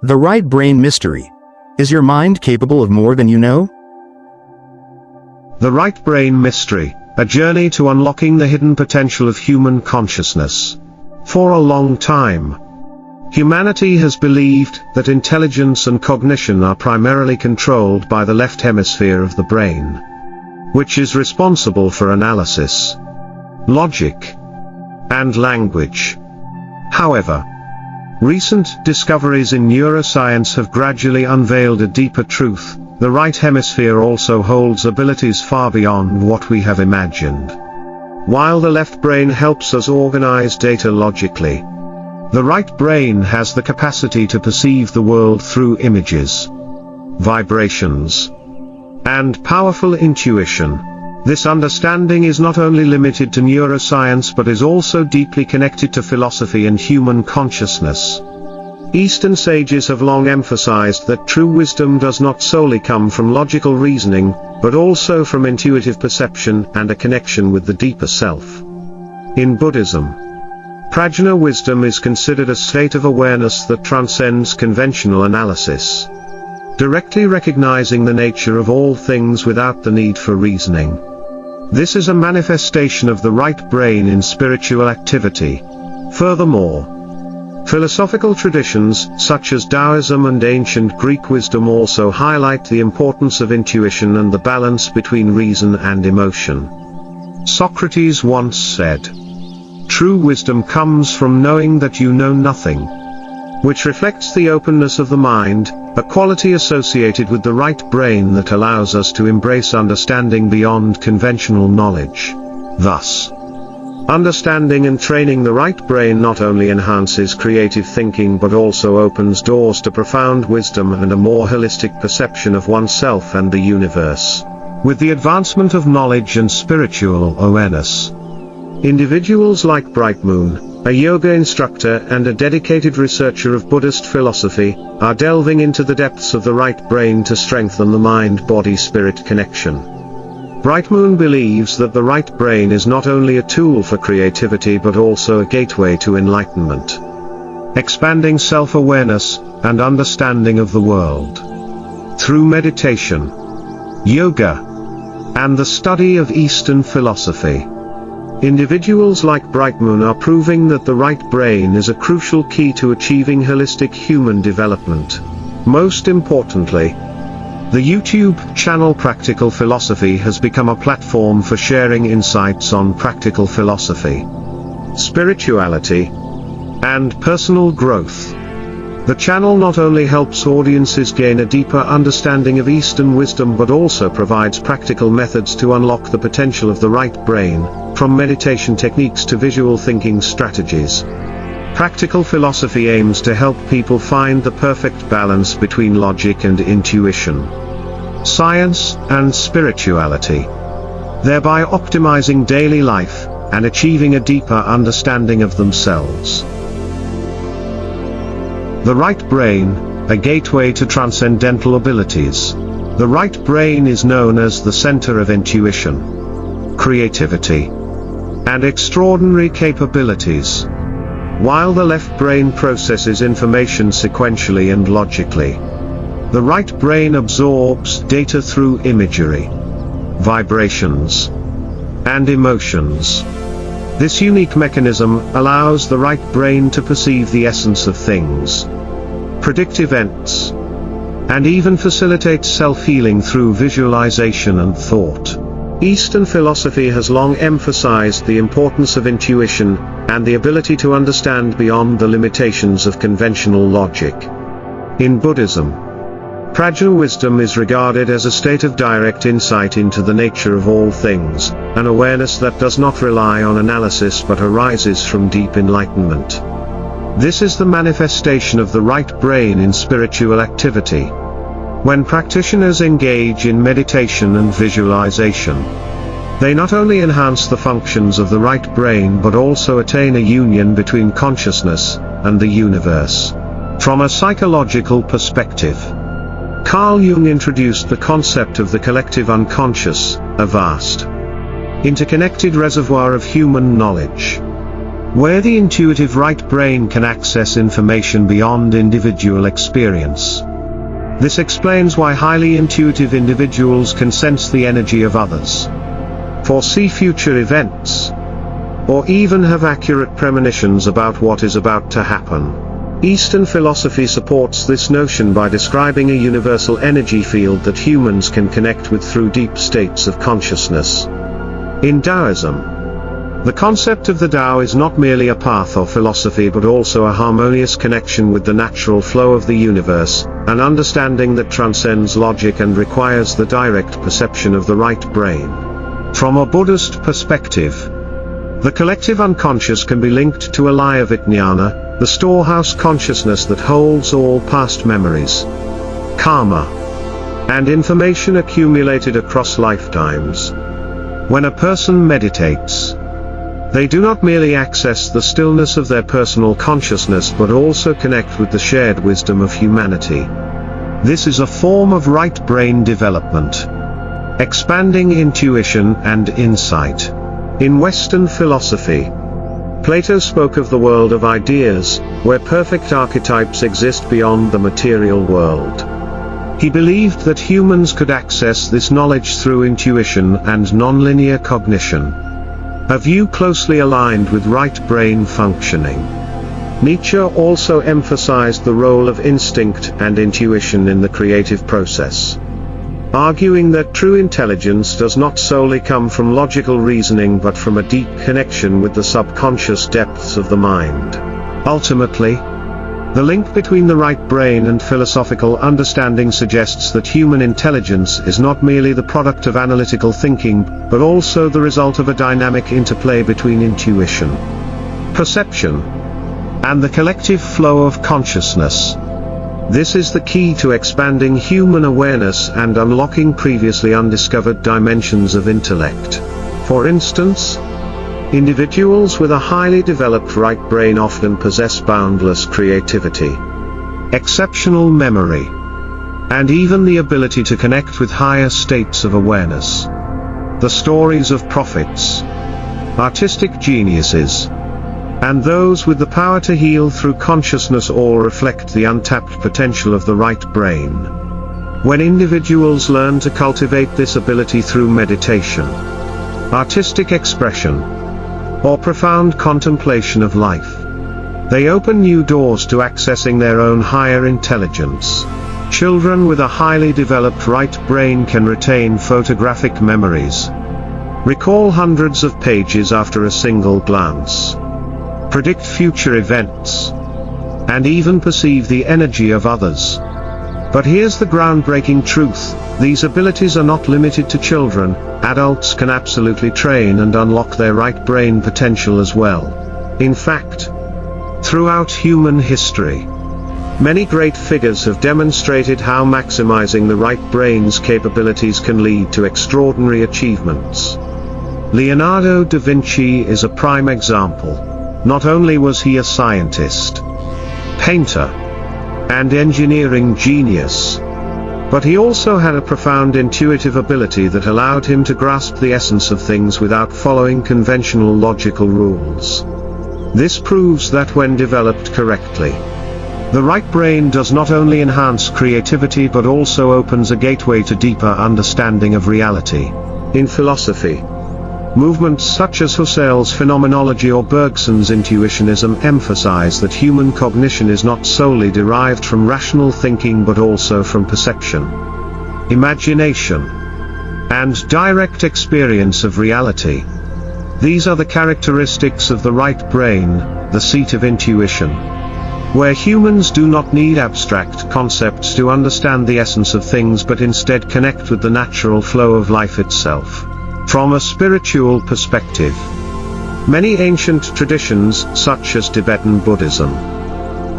The right brain mystery. Is your mind capable of more than you know? The right brain mystery, a journey to unlocking the hidden potential of human consciousness. For a long time, humanity has believed that intelligence and cognition are primarily controlled by the left hemisphere of the brain, which is responsible for analysis, logic, and language. However, recent discoveries in neuroscience have gradually unveiled a deeper truth: the right hemisphere also holds abilities far beyond what we have imagined. While the left brain helps us organize data logically, the right brain has the capacity to perceive the world through images, vibrations, and powerful intuition. This understanding is not only limited to neuroscience but is also deeply connected to philosophy and human consciousness. Eastern sages have long emphasized that true wisdom does not solely come from logical reasoning, but also from intuitive perception and a connection with the deeper self. In Buddhism, prajna wisdom is considered a state of awareness that transcends conventional analysis, directly recognizing the nature of all things without the need for reasoning. This is a manifestation of the right brain in spiritual activity. Furthermore, philosophical traditions, such as Taoism and ancient Greek wisdom, also highlight the importance of intuition and the balance between reason and emotion. Socrates once said, "True wisdom comes from knowing that you know nothing," which reflects the openness of the mind, a quality associated with the right brain that allows us to embrace understanding beyond conventional knowledge. Thus, understanding and training the right brain not only enhances creative thinking but also opens doors to profound wisdom and a more holistic perception of oneself and the universe. With the advancement of knowledge and spiritual awareness, individuals like Brightmoon, a yoga instructor and a dedicated researcher of Buddhist philosophy, are delving into the depths of the right brain to strengthen the mind-body-spirit connection. Brightmoon believes that the right brain is not only a tool for creativity but also a gateway to enlightenment, expanding self-awareness and understanding of the world. Through meditation, yoga, and the study of Eastern philosophy, individuals like Brightmoon are proving that the right brain is a crucial key to achieving holistic human development. Most importantly, the YouTube channel Practical Philosophy has become a platform for sharing insights on practical philosophy, spirituality, and personal growth. The channel not only helps audiences gain a deeper understanding of Eastern wisdom but also provides practical methods to unlock the potential of the right brain, from meditation techniques to visual thinking strategies. Practical Philosophy aims to help people find the perfect balance between logic and intuition, science and spirituality, thereby optimizing daily life and achieving a deeper understanding of themselves. The right brain, a gateway to transcendental abilities. The right brain is known as the center of intuition, creativity, and extraordinary capabilities, while the left brain processes information sequentially and logically. The right brain absorbs data through imagery, vibrations, and emotions. This unique mechanism allows the right brain to perceive the essence of things, predict events, and even facilitate self-healing through visualization and thought. Eastern philosophy has long emphasized the importance of intuition and the ability to understand beyond the limitations of conventional logic. In Buddhism, prajna wisdom is regarded as a state of direct insight into the nature of all things, an awareness that does not rely on analysis but arises from deep enlightenment. This is the manifestation of the right brain in spiritual activity. When practitioners engage in meditation and visualization, they not only enhance the functions of the right brain but also attain a union between consciousness and the universe. From a psychological perspective, Carl Jung introduced the concept of the collective unconscious, a vast, interconnected reservoir of human knowledge. where the intuitive right brain can access information beyond individual experience. This explains why highly intuitive individuals can sense the energy of others, foresee future events, or even have accurate premonitions about what is about to happen. Eastern philosophy supports this notion by describing a universal energy field that humans can connect with through deep states of consciousness. In Taoism, the concept of the Tao is not merely a path or philosophy but also a harmonious connection with the natural flow of the universe, an understanding that transcends logic and requires the direct perception of the right brain. From a Buddhist perspective, the collective unconscious can be linked to alaya vijnana, the storehouse consciousness that holds all past memories, karma, and information accumulated across lifetimes. When a person meditates, they do not merely access the stillness of their personal consciousness but also connect with the shared wisdom of humanity. This is a form of right brain development, expanding intuition and insight. In Western philosophy, Plato spoke of the world of ideas, where perfect archetypes exist beyond the material world. He believed that humans could access this knowledge through intuition and nonlinear cognition, a view closely aligned with right brain functioning. Nietzsche also emphasized the role of instinct and intuition in the creative process, arguing that true intelligence does not solely come from logical reasoning but from a deep connection with the subconscious depths of the mind. Ultimately, the link between the right brain and philosophical understanding suggests that human intelligence is not merely the product of analytical thinking, but also the result of a dynamic interplay between intuition, perception, and the collective flow of consciousness. This is the key to expanding human awareness and unlocking previously undiscovered dimensions of intellect. For instance, individuals with a highly developed right brain often possess boundless creativity, exceptional memory, and even the ability to connect with higher states of awareness. The stories of prophets, artistic geniuses, and those with the power to heal through consciousness all reflect the untapped potential of the right brain. When individuals learn to cultivate this ability through meditation, artistic expression, or profound contemplation of life, they open new doors to accessing their own higher intelligence. Children with a highly developed right brain can retain photographic memories, recall hundreds of pages after a single glance, predict future events, and even perceive the energy of others. But here's the groundbreaking truth: these abilities are not limited to children. Adults can absolutely train and unlock their right brain potential as well. In fact, throughout human history, many great figures have demonstrated how maximizing the right brain's capabilities can lead to extraordinary achievements. Leonardo da Vinci is a prime example. Not only was he a scientist, painter, and engineering genius, but he also had a profound intuitive ability that allowed him to grasp the essence of things without following conventional logical rules. This proves that when developed correctly, the right brain does not only enhance creativity but also opens a gateway to deeper understanding of reality. In philosophy, movements such as Husserl's phenomenology or Bergson's intuitionism emphasize that human cognition is not solely derived from rational thinking but also from perception, imagination, and direct experience of reality. These are the characteristics of the right brain, the seat of intuition, where humans do not need abstract concepts to understand the essence of things but instead connect with the natural flow of life itself. From a spiritual perspective, many ancient traditions such as Tibetan Buddhism,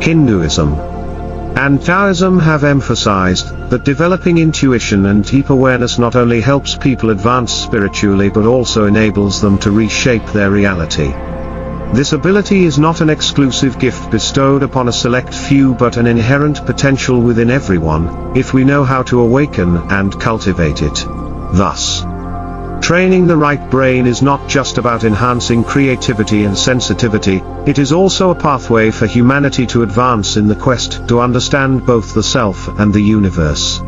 Hinduism, and Taoism have emphasized that developing intuition and deep awareness not only helps people advance spiritually but also enables them to reshape their reality. This ability is not an exclusive gift bestowed upon a select few but an inherent potential within everyone, if we know how to awaken and cultivate it. Thus, Training the right brain is not just about enhancing creativity and sensitivity, it is also a pathway for humanity to advance in the quest to understand both the self and the universe.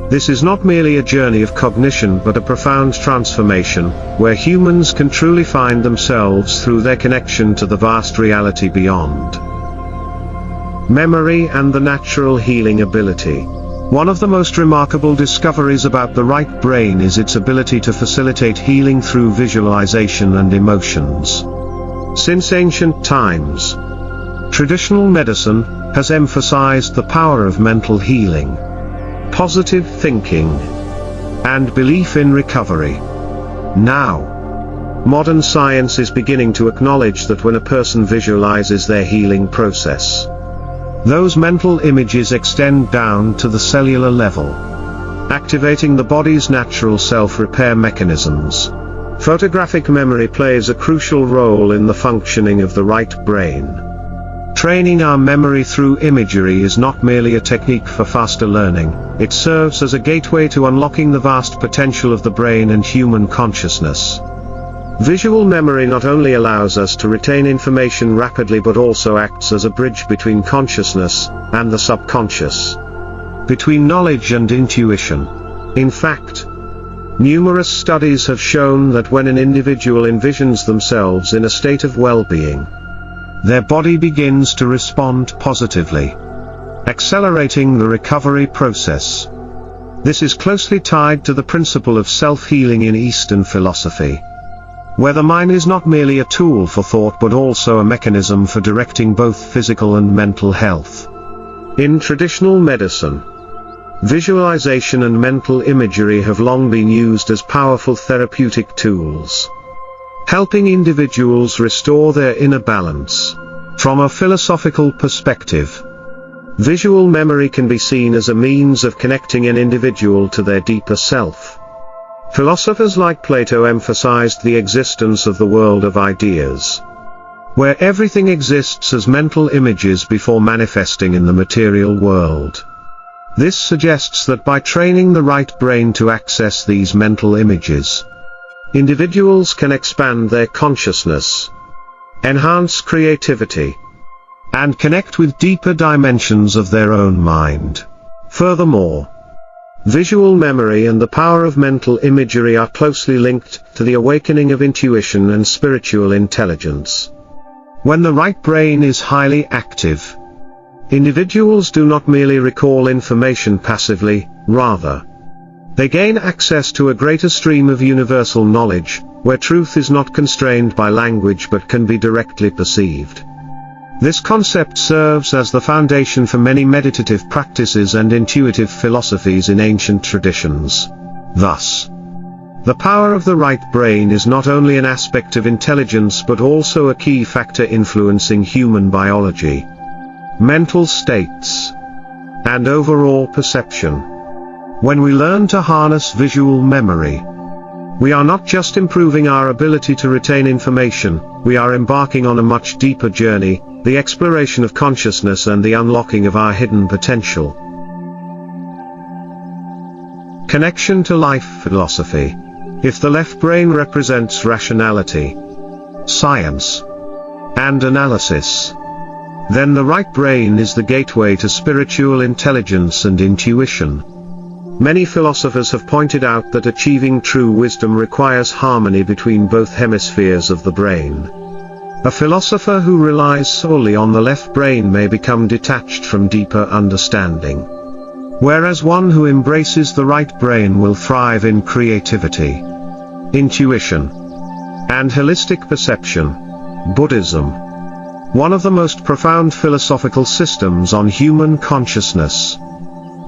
This is not merely a journey of cognition but a profound transformation, where humans can truly find themselves through their connection to the vast reality beyond. Memory and the natural healing ability. One of the most remarkable discoveries about the right brain is its ability to facilitate healing through visualization and emotions. Since ancient times, traditional medicine has emphasized the power of mental healing, positive thinking, and belief in recovery. Now, modern science is beginning to acknowledge that when a person visualizes their healing process, those mental images extend down to the cellular level, activating the body's natural self-repair mechanisms. Photographic memory plays a crucial role in the functioning of the right brain. Training our memory through imagery is not merely a technique for faster learning, it serves as a gateway to unlocking the vast potential of the brain and human consciousness. Visual memory not only allows us to retain information rapidly but also acts as a bridge between consciousness and the subconscious, between knowledge and intuition. In fact, numerous studies have shown that when an individual envisions themselves in a state of well-being, their body begins to respond positively, accelerating the recovery process. This is closely tied to the principle of self-healing in Eastern philosophy, where the mind is not merely a tool for thought but also a mechanism for directing both physical and mental health. In traditional medicine, visualization and mental imagery have long been used as powerful therapeutic tools, helping individuals restore their inner balance. From a philosophical perspective, visual memory can be seen as a means of connecting an individual to their deeper self. Philosophers like Plato emphasized the existence of the world of ideas, where everything exists as mental images before manifesting in the material world. This suggests that by training the right brain to access these mental images, individuals can expand their consciousness, enhance creativity, and connect with deeper dimensions of their own mind. Furthermore, visual memory and the power of mental imagery are closely linked to the awakening of intuition and spiritual intelligence. When the right brain is highly active, individuals do not merely recall information passively, rather, they gain access to a greater stream of universal knowledge, where truth is not constrained by language but can be directly perceived. This concept serves as the foundation for many meditative practices and intuitive philosophies in ancient traditions. Thus, the power of the right brain is not only an aspect of intelligence but also a key factor influencing human biology, mental states, and overall perception. When we learn to harness visual memory, we are not just improving our ability to retain information, we are embarking on a much deeper journey, the exploration of consciousness and the unlocking of our hidden potential. Connection to life philosophy. If the left brain represents rationality, science, and analysis, then the right brain is the gateway to spiritual intelligence and intuition. Many philosophers have pointed out that achieving true wisdom requires harmony between both hemispheres of the brain. A philosopher who relies solely on the left brain may become detached from deeper understanding, whereas one who embraces the right brain will thrive in creativity, intuition, and holistic perception. Buddhism, one of the most profound philosophical systems on human consciousness,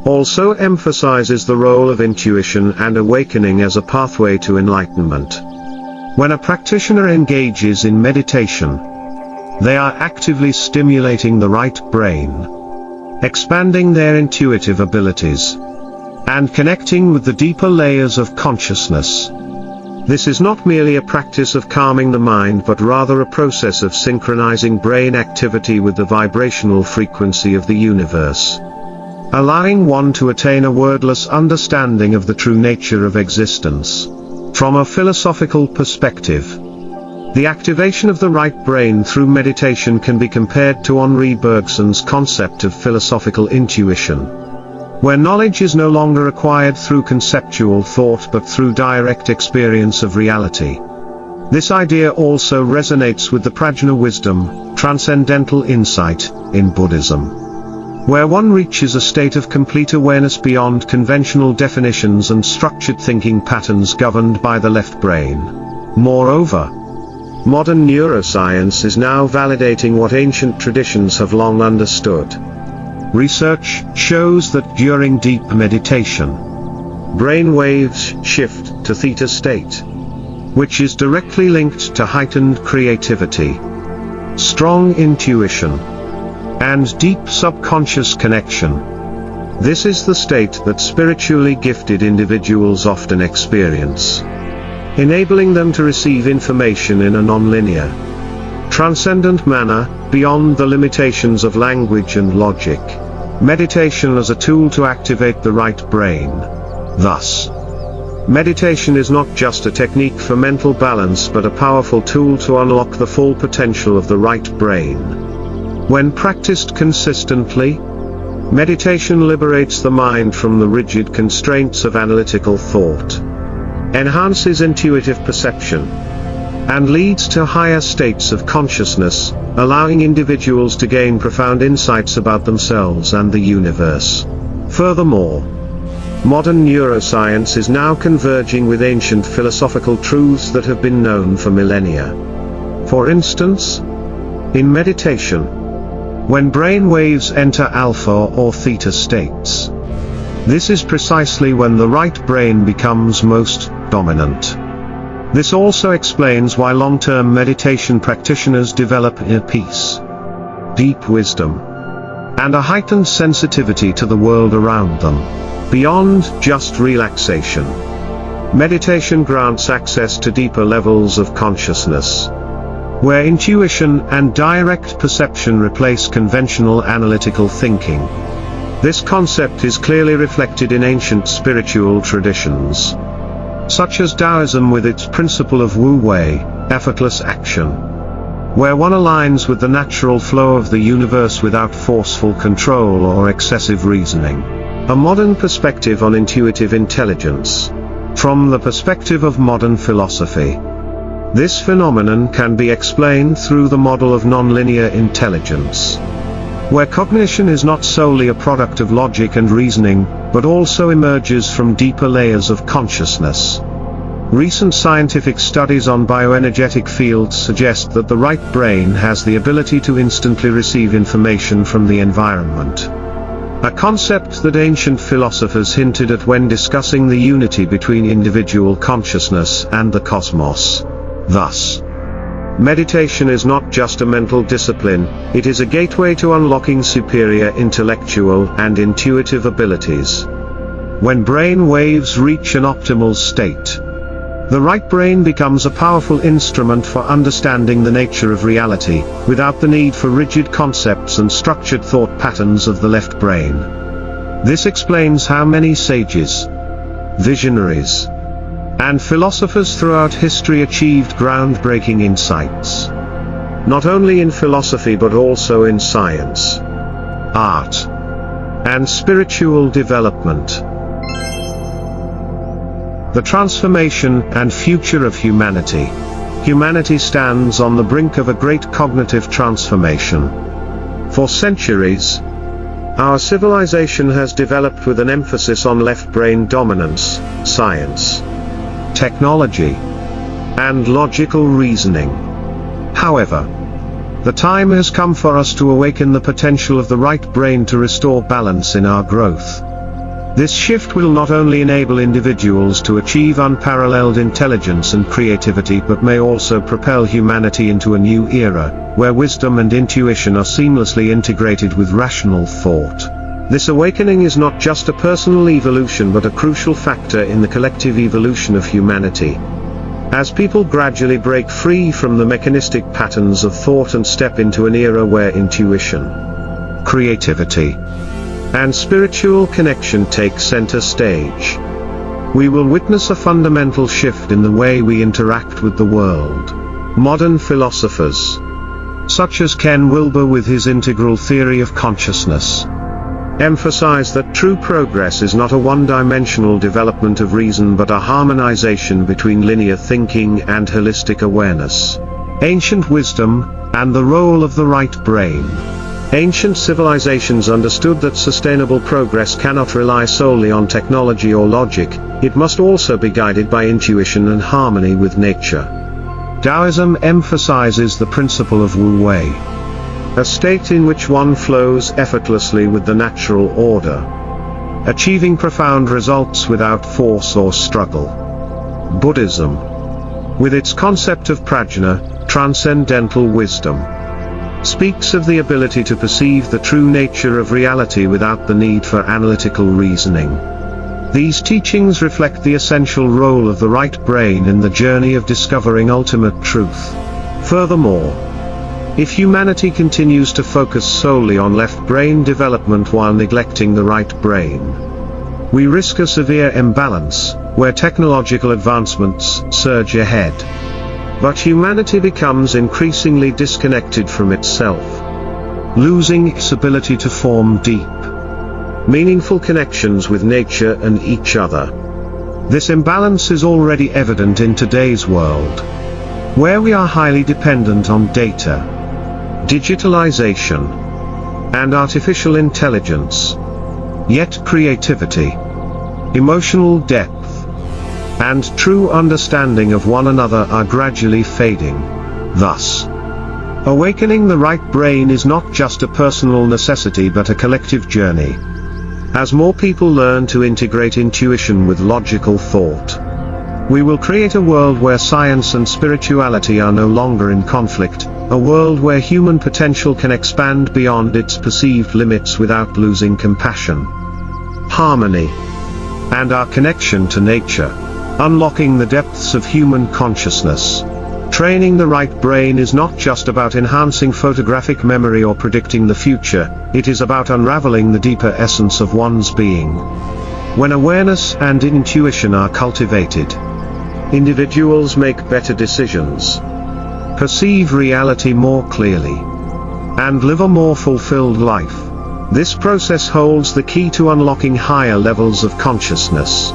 also emphasizes the role of intuition and awakening as a pathway to enlightenment. When a practitioner engages in meditation, they are actively stimulating the right brain, expanding their intuitive abilities, and connecting with the deeper layers of consciousness. This is not merely a practice of calming the mind but rather a process of synchronizing brain activity with the vibrational frequency of the universe, allowing one to attain a wordless understanding of the true nature of existence. From a philosophical perspective, the activation of the right brain through meditation can be compared to Henri Bergson's concept of philosophical intuition, where knowledge is no longer acquired through conceptual thought but through direct experience of reality. This idea also resonates with the prajna wisdom, transcendental insight, in Buddhism, where one reaches a state of complete awareness beyond conventional definitions and structured thinking patterns governed by the left brain. Moreover, modern neuroscience is now validating what ancient traditions have long understood. Research shows that during deep meditation, brain waves shift to theta state, which is directly linked to heightened creativity, strong intuition, and deep subconscious connection. This is the state that spiritually gifted individuals often experience, enabling them to receive information in a non-linear, transcendent manner, beyond the limitations of language and logic. Meditation as a tool to activate the right brain. Thus, meditation is not just a technique for mental balance but a powerful tool to unlock the full potential of the right brain. When practiced consistently, meditation liberates the mind from the rigid constraints of analytical thought, enhances intuitive perception, and leads to higher states of consciousness, allowing individuals to gain profound insights about themselves and the universe. Furthermore, modern neuroscience is now converging with ancient philosophical truths that have been known for millennia. For instance, in meditation, when brain waves enter alpha or theta states, this is precisely when the right brain becomes most dominant. This also explains why long-term meditation practitioners develop inner peace, deep wisdom, and a heightened sensitivity to the world around them. Beyond just relaxation, meditation grants access to deeper levels of consciousness, where intuition and direct perception replace conventional analytical thinking. This concept is clearly reflected in ancient spiritual traditions, such as Taoism with its principle of Wu Wei, effortless action, where one aligns with the natural flow of the universe without forceful control or excessive reasoning. A modern perspective on intuitive intelligence. From the perspective of modern philosophy, this phenomenon can be explained through the model of nonlinear intelligence, where cognition is not solely a product of logic and reasoning, but also emerges from deeper layers of consciousness. Recent scientific studies on bioenergetic fields suggest that the right brain has the ability to instantly receive information from the environment, a concept that ancient philosophers hinted at when discussing the unity between individual consciousness and the cosmos. Thus, meditation is not just a mental discipline, it is a gateway to unlocking superior intellectual and intuitive abilities. When brain waves reach an optimal state, the right brain becomes a powerful instrument for understanding the nature of reality, without the need for rigid concepts and structured thought patterns of the left brain. This explains how many sages, visionaries, and philosophers throughout history achieved groundbreaking insights, not only in philosophy but also in science, art, and spiritual development. The transformation and future of humanity. Humanity stands on the brink of a great cognitive transformation. For centuries, our civilization has developed with an emphasis on left brain dominance, science, technology, and logical reasoning. However, the time has come for us to awaken the potential of the right brain to restore balance in our growth. This shift will not only enable individuals to achieve unparalleled intelligence and creativity but may also propel humanity into a new era, where wisdom and intuition are seamlessly integrated with rational thought. This awakening is not just a personal evolution but a crucial factor in the collective evolution of humanity. As people gradually break free from the mechanistic patterns of thought and step into an era where intuition, creativity, and spiritual connection take center stage. we will witness a fundamental shift in the way we interact with the world. Modern philosophers, such as Ken Wilber with his integral theory of consciousness, emphasize that true progress is not a one-dimensional development of reason but a harmonization between linear thinking and holistic awareness. Ancient wisdom, and the role of the right brain. Ancient civilizations understood that sustainable progress cannot rely solely on technology or logic, it must also be guided by intuition and harmony with nature. Taoism emphasizes the principle of Wu Wei, a state in which one flows effortlessly with the natural order, achieving profound results without force or struggle. Buddhism, with its concept of prajna, transcendental wisdom, speaks of the ability to perceive the true nature of reality without the need for analytical reasoning. These teachings reflect the essential role of the right brain in the journey of discovering ultimate truth. Furthermore, if humanity continues to focus solely on left brain development while neglecting the right brain, we risk a severe imbalance, where technological advancements surge ahead, but humanity becomes increasingly disconnected from itself, losing its ability to form deep, meaningful connections with nature and each other. This imbalance is already evident in today's world, where we are highly dependent on data, digitalization, and artificial intelligence. Yet creativity, emotional depth, and true understanding of one another are gradually fading. Thus, awakening the right brain is not just a personal necessity but a collective journey. As more people learn to integrate intuition with logical thought, we will create a world where science and spirituality are no longer in conflict, a world where human potential can expand beyond its perceived limits without losing compassion, harmony, and our connection to nature. Unlocking the depths of human consciousness. Training the right brain is not just about enhancing photographic memory or predicting the future, it is about unraveling the deeper essence of one's being. When awareness and intuition are cultivated, individuals make better decisions, perceive reality more clearly, and live a more fulfilled life. This process holds the key to unlocking higher levels of consciousness,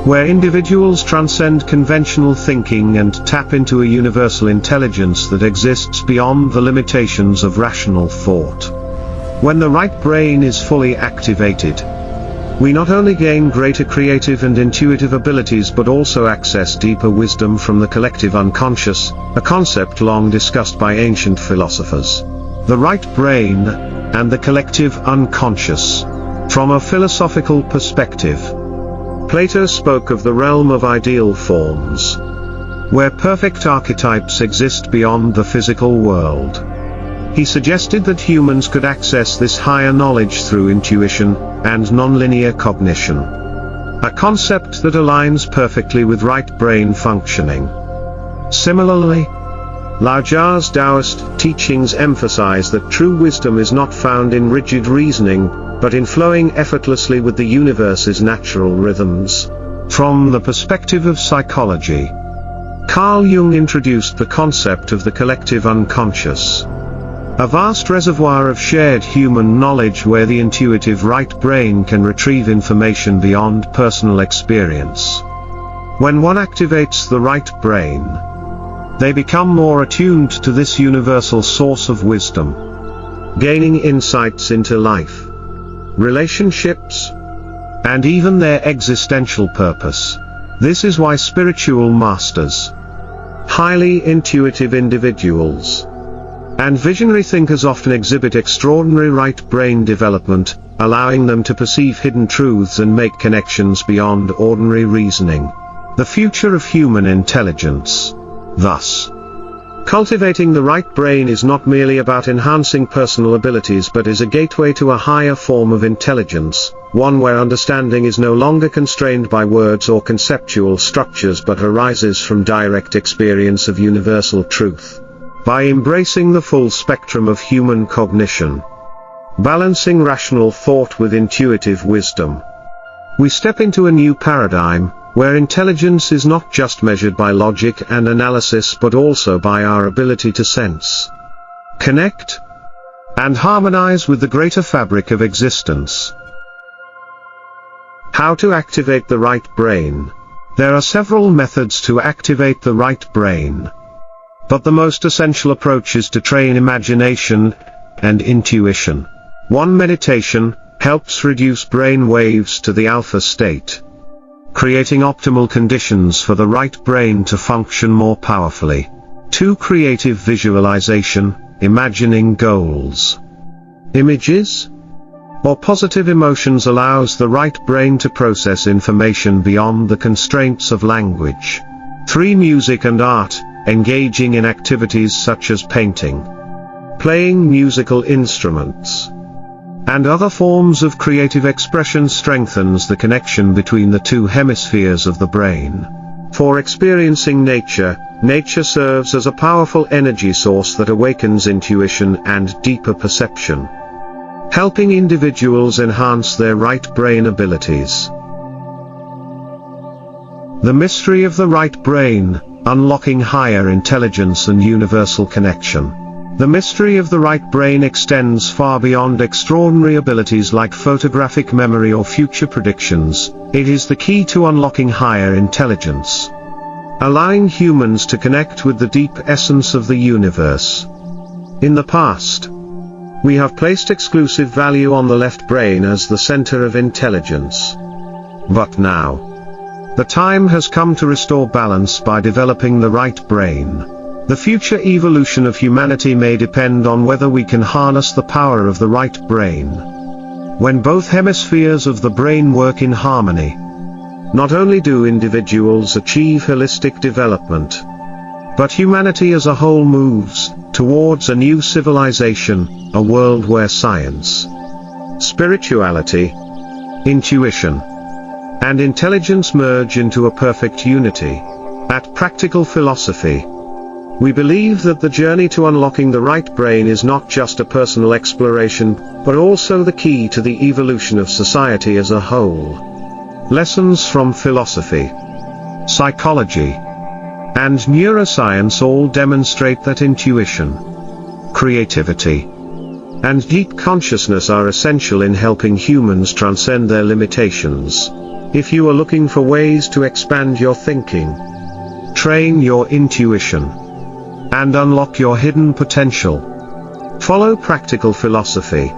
where individuals transcend conventional thinking and tap into a universal intelligence that exists beyond the limitations of rational thought. When the right brain is fully activated, we not only gain greater creative and intuitive abilities but also access deeper wisdom from the collective unconscious, a concept long discussed by ancient philosophers. The right brain, and the collective unconscious. From a philosophical perspective, Plato spoke of the realm of ideal forms, where perfect archetypes exist beyond the physical world. He suggested that humans could access this higher knowledge through intuition and nonlinear cognition, a concept that aligns perfectly with right brain functioning. Similarly, Lao Tzu's Taoist teachings emphasize that true wisdom is not found in rigid reasoning, but in flowing effortlessly with the universe's natural rhythms. From the perspective of psychology, Carl Jung introduced the concept of the collective unconscious, a vast reservoir of shared human knowledge where the intuitive right brain can retrieve information beyond personal experience. When one activates the right brain, they become more attuned to this universal source of wisdom, gaining insights into life, relationships, and even their existential purpose. This is why spiritual masters, highly intuitive individuals, and visionary thinkers often exhibit extraordinary right brain development, allowing them to perceive hidden truths and make connections beyond ordinary reasoning. The future of human intelligence. Thus, cultivating the right brain is not merely about enhancing personal abilities but is a gateway to a higher form of intelligence, one where understanding is no longer constrained by words or conceptual structures but arises from direct experience of universal truth. By embracing the full spectrum of human cognition, balancing rational thought with intuitive wisdom, We step into a new paradigm, where intelligence is not just measured by logic and analysis but also by our ability to sense, connect, and harmonize with the greater fabric of existence. How to activate the right brain? There are several methods to activate the right brain. But the most essential approach is to train imagination and intuition. One meditation helps reduce brain waves to the alpha state, creating optimal conditions for the right brain to function more powerfully. 2. Creative visualization, imagining goals, images, or positive emotions allows the right brain to process information beyond the constraints of language. 3. Music and art, engaging in activities such as painting, playing musical instruments, and other forms of creative expression strengthens the connection between the two hemispheres of the brain. For experiencing nature, nature serves as a powerful energy source that awakens intuition and deeper perception, helping individuals enhance their right brain abilities. The mystery of the right brain, unlocking higher intelligence and universal connection. The mystery of the right brain extends far beyond extraordinary abilities like photographic memory or future predictions. It is the key to unlocking higher intelligence, allowing humans to connect with the deep essence of the universe. In the past, we have placed exclusive value on the left brain as the center of intelligence. But now, the time has come to restore balance by developing the right brain. The future evolution of humanity may depend on whether we can harness the power of the right brain. When both hemispheres of the brain work in harmony, not only do individuals achieve holistic development, but humanity as a whole moves towards a new civilization, a world where science, spirituality, intuition, and intelligence merge into a perfect unity. At Practical Philosophy, we believe that the journey to unlocking the right brain is not just a personal exploration, but also the key to the evolution of society as a whole. Lessons from philosophy, psychology, and neuroscience all demonstrate that intuition, creativity, and deep consciousness are essential in helping humans transcend their limitations. If you are looking for ways to expand your thinking, train your intuition, and unlock your hidden potential, follow Practical Philosophy.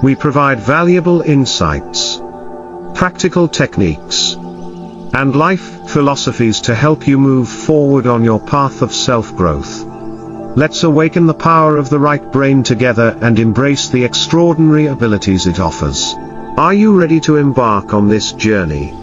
We provide valuable insights, practical techniques, and life philosophies to help you move forward on your path of self-growth. Let's awaken the power of the right brain together and embrace the extraordinary abilities it offers. Are you ready to embark on this journey?